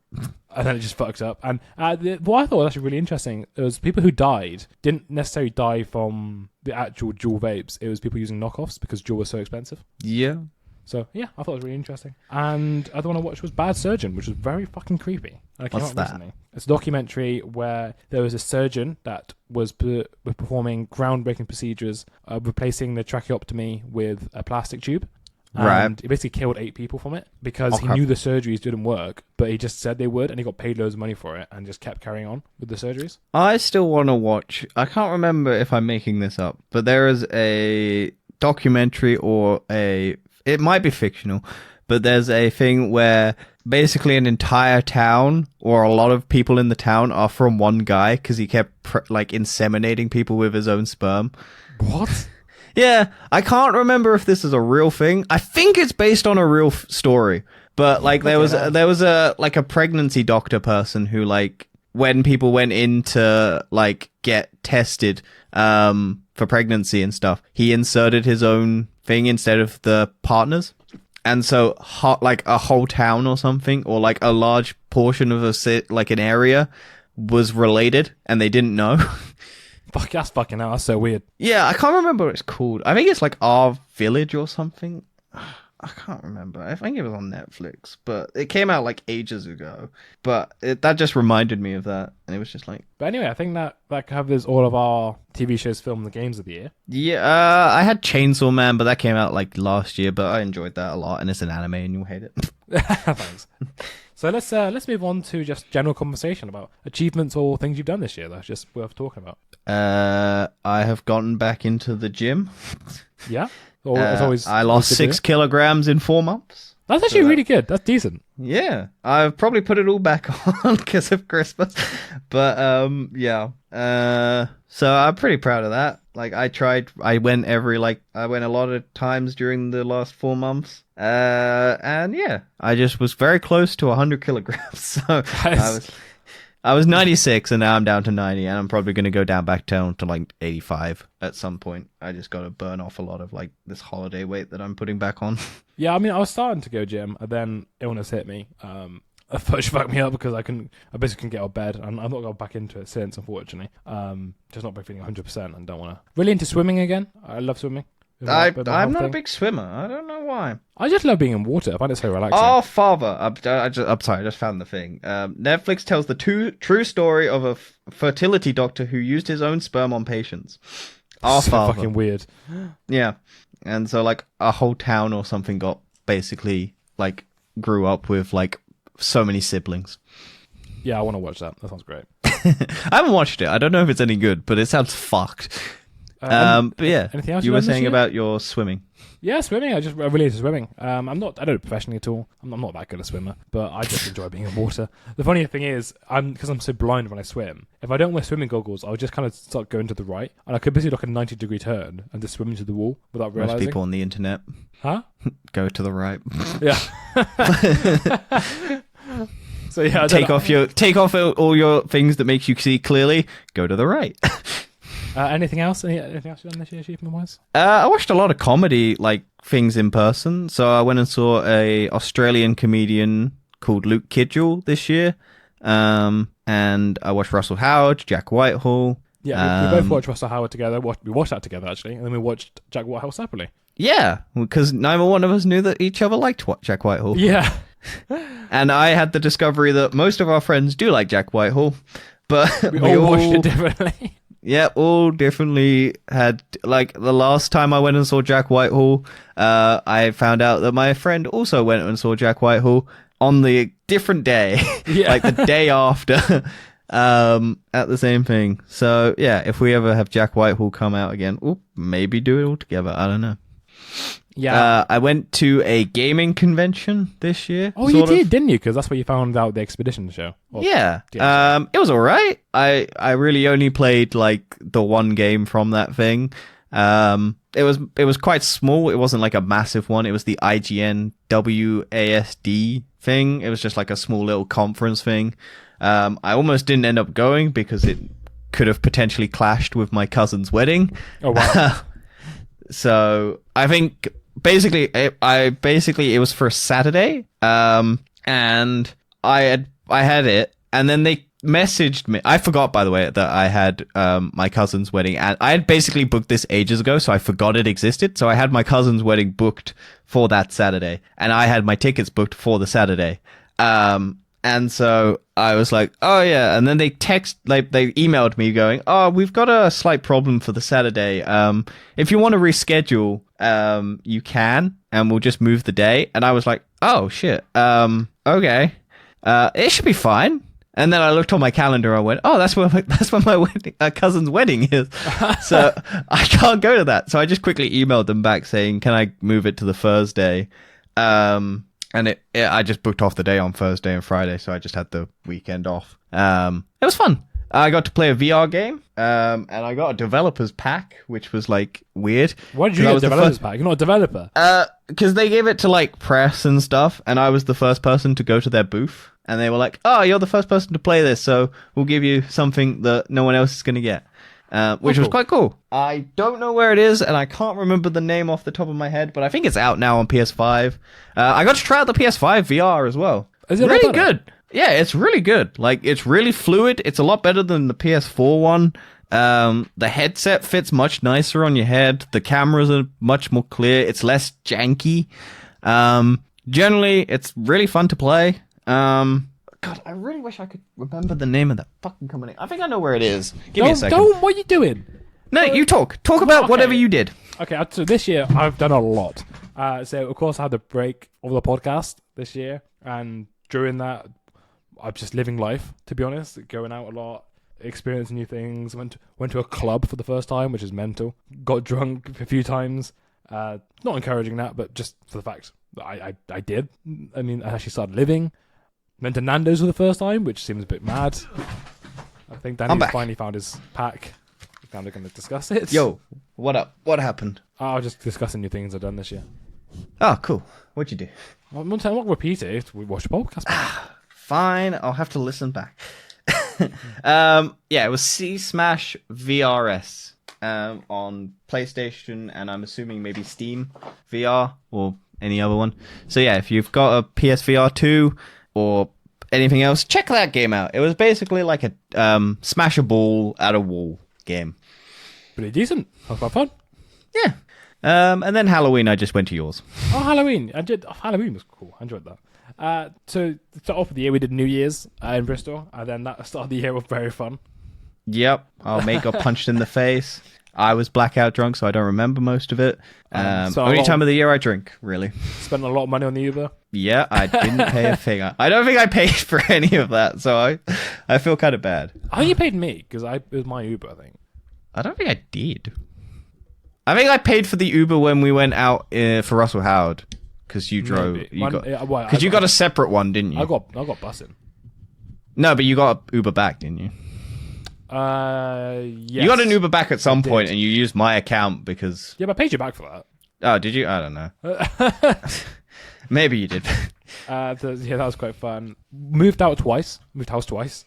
And then it just fucked up. And what I thought was actually really interesting was people who died didn't necessarily die from the actual Juul vapes. It was people using knockoffs because Juul was so expensive. Yeah. So, yeah, I thought it was really interesting. And the other one I watched was Bad Surgeon, which was very fucking creepy. What's that? Recently. It's a documentary where there was a surgeon that was performing groundbreaking procedures, replacing the tracheotomy with a plastic tube. Right. And he basically killed 8 people from it because he knew the surgeries didn't work, but he just said they would, and he got paid loads of money for it and just kept carrying on with the surgeries. I still want to watch. I can't remember if I'm making this up, but there is a documentary or it might be fictional, but there's a thing where basically an entire town or a lot of people in the town are from one guy because he kept inseminating people with his own sperm. What? Yeah, I can't remember if this is a real thing. I think it's based on a real story, but like there was a pregnancy doctor person who, like, when people went in to like get tested for pregnancy and stuff, he inserted his own thing instead of the partner's. And so, like, a whole town or something, or like a large portion of an area was related, and they didn't know. Fuck, that's fucking hell. That's so weird. Yeah, I can't remember what it's called. I think it's like Our Village or something. I can't remember. I think it was on Netflix, but it came out like ages ago. But that just reminded me of that, and it was just like. But anyway, I think that covers all of our TV shows, film, and games of the year. Yeah, I had Chainsaw Man, but that came out like last year. But I enjoyed that a lot, and it's an anime, and you'll hate it. Thanks. So let's move on to just general conversation about achievements or things you've done this year that's just worth talking about. I have gotten back into the gym. Yeah. As always, I lost 6 kilograms in 4 months. That's actually really good. That's decent. Yeah, I've probably put it all back on because of Christmas, but yeah. So I'm pretty proud of that. Like I went a lot of times during the last 4 months. And yeah, I just was very close to 100 kilograms. So I was 96 and now I'm down to 90, and I'm probably going to go back down to like 85 at some point. I just got to burn off a lot of like this holiday weight that I'm putting back on. Yeah, I mean, I was starting to go gym, and then illness hit me. First fucked me up because I basically couldn't get out of bed, and I've not got back into it since, unfortunately. Just not been feeling 100%, and don't want to. Really into swimming again. I love swimming. I'm not a big swimmer. I don't know why. I just love being in water. I find it so relaxing. Oh, father! I'm sorry. I just found the thing. Netflix tells the true story of a fertility doctor who used his own sperm on patients. Oh, so father! Fucking weird. Yeah, and so like a whole town or something got basically like grew up with like so many siblings. Yeah, I want to watch that. That sounds great. I haven't watched it. I don't know if it's any good, but it sounds fucked. But yeah, anything else you were saying about your swimming? Yeah, swimming. I really into swimming. I don't do it professionally at all. I'm not that good a swimmer, but I just enjoy being in water. The funny thing is, because I'm so blind when I swim, if I don't wear swimming goggles, I'll just kind of start going to the right, and I could basically like a 90-degree turn and just swim into the wall without realizing. Most people on the internet, huh? Go to the right. Yeah. So yeah, take off all your things that make you see clearly. Go to the right. Anything else? Anything else you done this year, achievement-wise? I watched a lot of comedy like things in person. So I went and saw a Australian comedian called Luke Kidgel this year, and I watched Russell Howard, Jack Whitehall. Yeah, we both watched Russell Howard together. We watched that together actually, and then we watched Jack Whitehall separately. Yeah, because neither one of us knew that each other liked Jack Whitehall. Yeah. And I had the discovery that most of our friends do like Jack Whitehall, but we all watched it differently. Yeah, all differently had, like, the last time I went and saw Jack Whitehall, I found out that my friend also went and saw Jack Whitehall on the different day, Yeah. like the day after, at the same thing. So, yeah, if we ever have Jack Whitehall come out again, we'll maybe do it all together. I don't know. Yeah. I went to a gaming convention this year. Oh, you did, didn't you? Because that's where you found out the Expedition show. Yeah. It was all right. I really only played like the one game from that thing. It was quite small. It wasn't like a massive one. It was the IGN WASD thing. It was just like a small little conference thing. I almost didn't end up going because it could have potentially clashed with my cousin's wedding. Oh wow. So I think basically it was for a Saturday, and I had it, and then they messaged me. I forgot, by the way, that I had my cousin's wedding, and I had basically booked this ages ago, so I forgot it existed. So I had my cousin's wedding booked for that Saturday, and I had my tickets booked for the Saturday. And so I was like, oh yeah. And then they emailed me going, oh, we've got a slight problem for the Saturday. If you want to reschedule, you can, and we'll just move the day. And I was like, oh shit. Okay. It should be fine. And then I looked on my calendar and I went, oh, that's when my wedding, cousin's wedding is. So I can't go to that. So I just quickly emailed them back saying, can I move it to the Thursday? And I just booked off the day on Thursday and Friday, so I just had the weekend off. It was fun. I got to play a VR game, and I got a developer's pack, which was like weird. Why did you get a developer's pack? You're not a developer. Because they gave it to like press and stuff, and I was the first person to go to their booth, and they were like, "Oh, you're the first person to play this, so we'll give you something that no one else is going to get." Which was quite cool. I don't know where it is, and I can't remember the name off the top of my head, but I think it's out now on PS5. I got to try out the PS5 VR as well. Is it really good? Yeah, it's really good. Like, it's really fluid. It's a lot better than the PS4 one. The headset fits much nicer on your head. The cameras are much more clear. It's less janky. Generally, it's really fun to play. God, I really wish I could remember the name of that fucking company. I think I know where it is. Give me a second. What are you doing? No, you talk. Talk about whatever you did. Okay, so this year I've done a lot. So, of course, I had the break of the podcast this year. And during that, I'm just living life, to be honest. Going out a lot, experiencing new things. Went to a club for the first time, which is mental. Got drunk a few times. Not encouraging that, but just for the fact that I did. I mean, I actually started living. Went to Nando's for the first time, which seems a bit mad. I think Danny finally found his pack. We're going to discuss it. Yo, what up? What happened? I was just discussing new things I've done this year. Oh, cool. What'd you do? I'm not repeat it. We watched a podcast. Fine, I'll have to listen back. Yeah, it was C Smash VRS on PlayStation, and I'm assuming maybe Steam VR or any other one. So yeah, if you've got a PSVR 2 or anything else, check that game out. It was basically like a smash a ball at a wall game. Pretty decent. That was quite fun. Yeah. And then Halloween, I just went to yours. Oh, Halloween. Halloween was cool. I enjoyed that. So to start off with the year, we did New Year's in Bristol, and then that started the year was very fun. Yep. Our mate got punched in the face. I was blackout drunk, so I don't remember most of it. Only time of the year I drink, really. Spent a lot of money on the Uber. Yeah, I didn't pay a thing. I don't think I paid for any of that, so I feel kind of bad. I think you paid me, because it was my Uber, I think. I don't think I did. I think I paid for the Uber when we went out for Russell Howard, because you drove. Because you got a separate one, didn't you? I got bussing. No, but you got an Uber back, didn't you? Yes. You got an Uber back at some point, and you used my account because... Yeah, but I paid you back for that. Oh, did you? I don't know. Maybe you did. Yeah, that was quite fun. Moved house twice.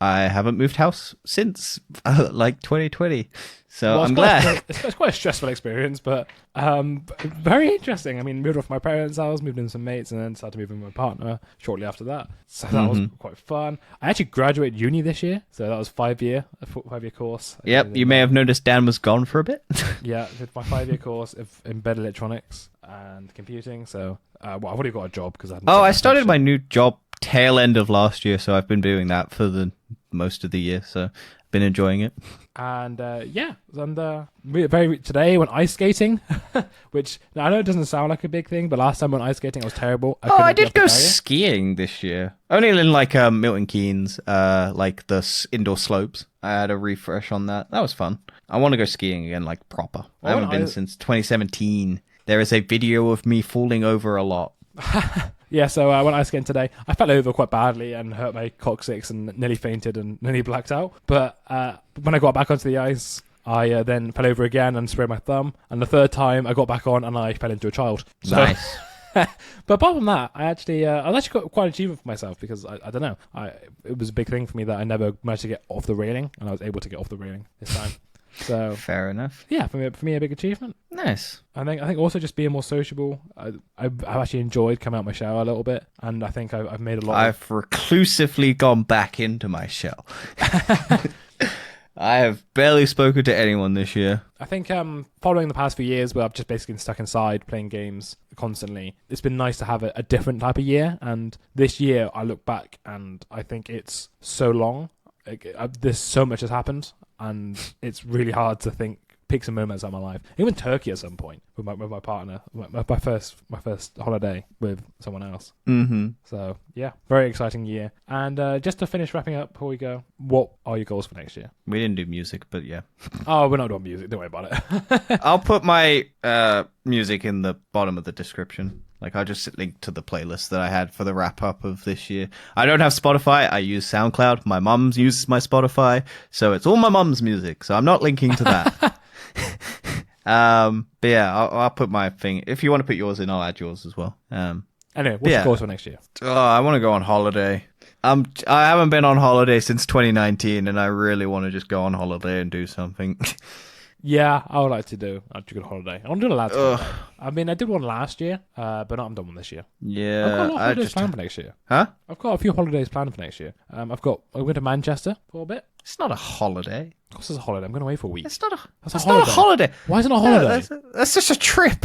I haven't moved house since, like, 2020. So I'm glad. It's quite a stressful experience, but very interesting. I mean, moved off my parents' house, moved in with some mates, and then started to move in with my partner shortly after that. So that was quite fun. I actually graduated uni this year, so that was a 5-year course. Yep, you may have noticed Dan was gone for a bit. Yeah, did my 5-year course of embedded electronics and computing. So, I've already got a job because I started my new job tail end of last year, so I've been doing that for the most of the year. So I've been enjoying it. And today went ice skating, which now I know it doesn't sound like a big thing, but last time I went ice skating, I was terrible. I did go skiing this year, only in like Milton Keynes, like the indoor slopes. I had a refresh on that. That was fun. I want to go skiing again, like proper. I haven't been since 2017. There is a video of me falling over a lot. Yeah, so I went ice skating today. I fell over quite badly and hurt my coccyx and nearly fainted and nearly blacked out. But when I got back onto the ice, I then fell over again and sprained my thumb. And the third time, I got back on and I fell into a child. So, nice. But apart from that, I was actually got quite an achievement for myself because I don't know. It was a big thing for me that I never managed to get off the railing, and I was able to get off the railing this time. So fair enough. Yeah, for me a big achievement. Nice. I think also just being more sociable. I've actually enjoyed coming out my shell a little bit, and I think I've made a lot. I've reclusively gone back into my shell. I have barely spoken to anyone this year. I think following the past few years where I've just basically been stuck inside playing games constantly, it's been nice to have a different type of year. And this year, I look back and I think it's so long. There's so much has happened, and it's really hard to pick some moments out of my life. Even Turkey at some point with my partner, my first holiday with someone else. Mm-hmm. So yeah, very exciting year. And just to finish wrapping up before we go, what are your goals for next year? We didn't do music, but yeah. Oh, we're not doing music. Don't worry about it. I'll put my music in the bottom of the description. Like, I'll just link to the playlist that I had for the wrap-up of this year. I don't have Spotify. I use SoundCloud. My mum uses my Spotify. So it's all my mum's music. So I'm not linking to that. But yeah, I'll put my thing. If you want to put yours in, I'll add yours as well. Anyway, what's your goals for next year? I want to go on holiday. I haven't been on holiday since 2019, and I really want to just go on holiday and do something. Yeah, I would like to do a good holiday. I'm doing a lot. I mean, I did one last year, but I'm done one this year. Yeah, I've got a lot of holidays planned for next year. Huh? I've got a few holidays planned for next year. I went to Manchester for a bit. It's not a holiday. Of course, it's a holiday. I'm going away for a week. It's not a holiday. Why is it not a holiday? That's just a trip.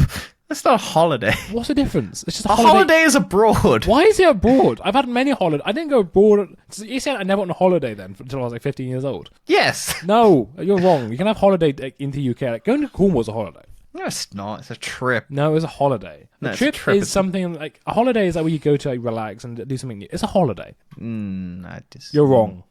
That's not a holiday. What's the difference? It's just a holiday is abroad. Why is it abroad? I've had many holidays. I didn't go abroad. You said I never went on a holiday then until I was like 15 years old. Yes. No, you're wrong. You can have holiday in the UK. Like, going to Cornwall is a holiday. No, it's not. It's a trip. No, it's a holiday. A trip is something like a holiday is like where you go to like, relax and do something new. It's a holiday. You're wrong.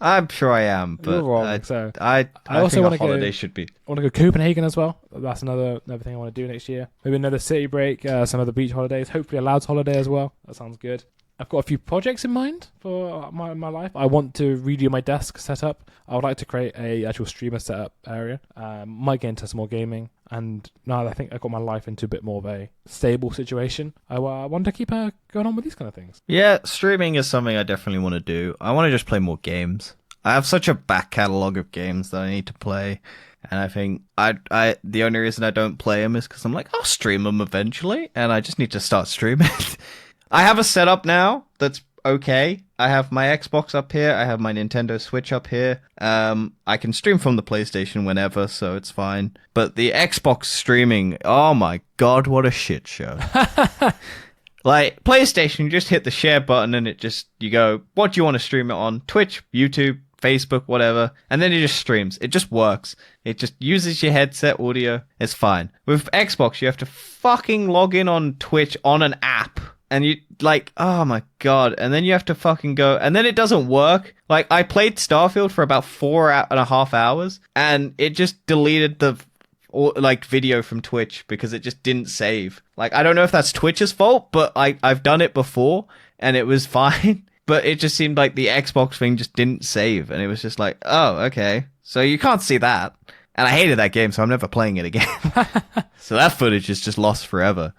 I'm sure I am, but you're wrong. I also want to holiday should be. I want to go Copenhagen as well. That's another thing I want to do next year. Maybe another city break, some other beach holidays. Hopefully a lads holiday as well. That sounds good. I've got a few projects in mind for my life. I want to redo my desk setup. I would like to create a actual streamer setup area. Might get into some more gaming. And now that I think I've got my life into a bit more of a stable situation, I want to keep going on with these kind of things. Yeah, streaming is something I definitely want to do. I want to just play more games. I have such a back catalogue of games that I need to play. And I think the only reason I don't play them is because I'm like, I'll stream them eventually. And I just need to start streaming. I have a setup now that's okay. I have my Xbox up here. I have my Nintendo Switch up here. I can stream from the PlayStation whenever, so it's fine. But the Xbox streaming, oh my god, what a shit show. Like, PlayStation, you just hit the share button and you go, what do you want to stream it on? Twitch, YouTube, Facebook, whatever. And then it just streams. It just works. It just uses your headset audio. It's fine. With Xbox, you have to fucking log in on Twitch on an app. And you, like, oh my god. And then you have to fucking go. And then it doesn't work. Like, I played Starfield for about 4.5 hours. And it just deleted the, video from Twitch because it just didn't save. Like, I don't know if that's Twitch's fault, but I've done it before. And it was fine. But it just seemed like the Xbox thing just didn't save. And it was just like, oh, okay. So you can't see that. And I hated that game, so I'm never playing it again. So that footage is just lost forever.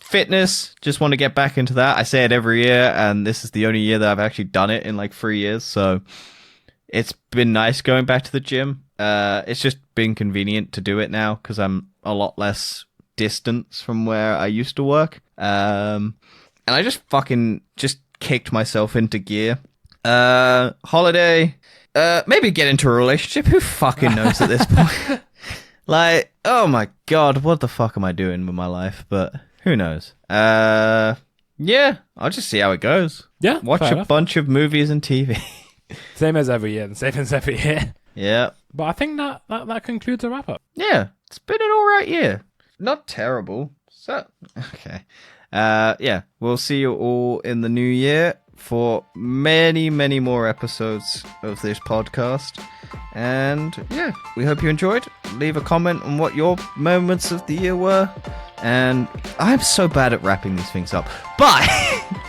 Fitness, just want to get back into that. I say it every year, and this is the only year that I've actually done it in like 3 years. So it's been nice going back to the gym. It's just been convenient to do it now because I'm a lot less distance from where I used to work. And I just fucking kicked myself into gear. Holiday. Maybe get into a relationship. Who fucking knows at this point? Like, oh my god, what the fuck am I doing with my life? But who knows? Yeah, I'll just see how it goes. Yeah, watch a bunch of movies and TV. Same as every year, and same as every year. Yeah. But I think that concludes the wrap up. Yeah, it's been an alright year. Not terrible. So, okay. Yeah, we'll see you all in the new year for many, many more episodes of this podcast. And yeah, we hope you enjoyed. Leave a comment on what your moments of the year were. And I'm so bad at wrapping these things up. Bye!